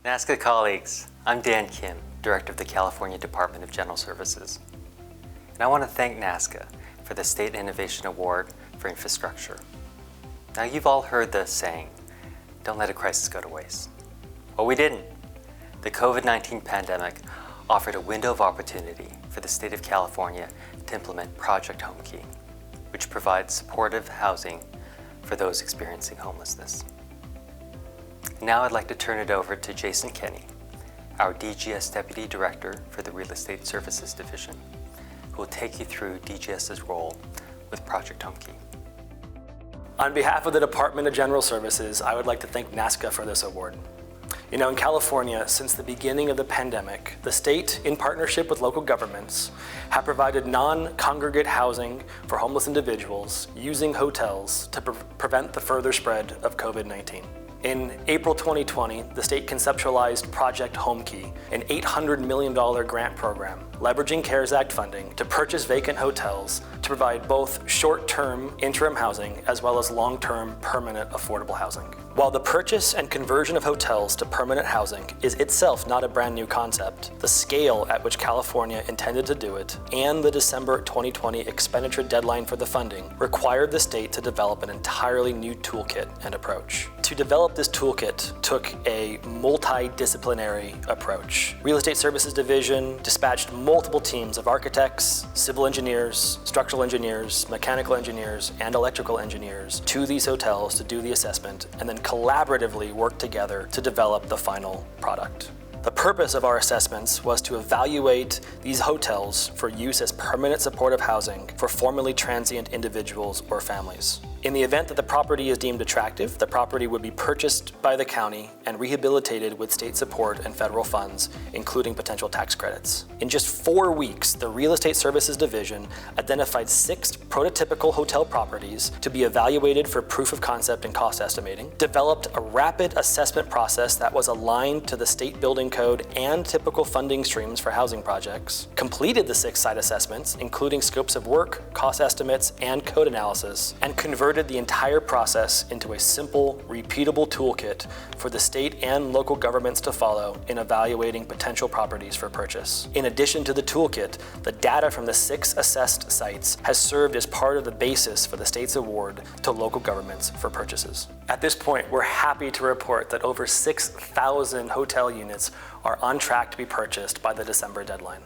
NASCA colleagues, I'm Dan Kim, Director of the California Department of General Services. And I want to thank NASCA for the State Innovation Award for Infrastructure. Now you've all heard the saying, don't let a crisis go to waste. Well, we didn't. The COVID-19 pandemic offered a window of opportunity for the state of California to implement Project Homekey, which provides supportive housing for those experiencing homelessness. Now I'd like to turn it over to Jason Kenny, our DGS Deputy Director for the Real Estate Services Division, who will take you through DGS's role with Project Homekey. On behalf of the Department of General Services, I would like to thank NASCA for this award. You know, in California, since the beginning of the pandemic, the state, in partnership with local governments, have provided non-congregate housing for homeless individuals using hotels to prevent the further spread of COVID-19. In April 2020, the state conceptualized Project Homekey, an $800 million grant program leveraging CARES Act funding to purchase vacant hotels to provide both short-term interim housing as well as long-term permanent affordable housing. While the purchase and conversion of hotels to permanent housing is itself not a brand new concept, the scale at which California intended to do it and the December 2020 expenditure deadline for the funding required the state to develop an entirely new toolkit and approach. To develop this toolkit took a multidisciplinary approach. Real Estate Services Division dispatched multiple teams of architects, civil engineers, structural engineers, mechanical engineers, and electrical engineers to these hotels to do the assessment and then collaboratively work together to develop the final product. The purpose of our assessments was to evaluate these hotels for use as permanent supportive housing for formerly transient individuals or families. In the event that the property is deemed attractive, the property would be purchased by the county and rehabilitated with state support and federal funds, including potential tax credits. In just 4 weeks, the Real Estate Services Division identified 6 prototypical hotel properties to be evaluated for proof of concept and cost estimating, developed a rapid assessment process that was aligned to the state building code and typical funding streams for housing projects, completed the 6 site assessments, including scopes of work, cost estimates, and code analysis, and converted the entire process into a simple, repeatable toolkit for the state and local governments to follow in evaluating potential properties for purchase. In addition to the toolkit, the data from the 6 assessed sites has served as part of the basis for the state's award to local governments for purchases. At this point, we're happy to report that over 6,000 hotel units are on track to be purchased by the December deadline.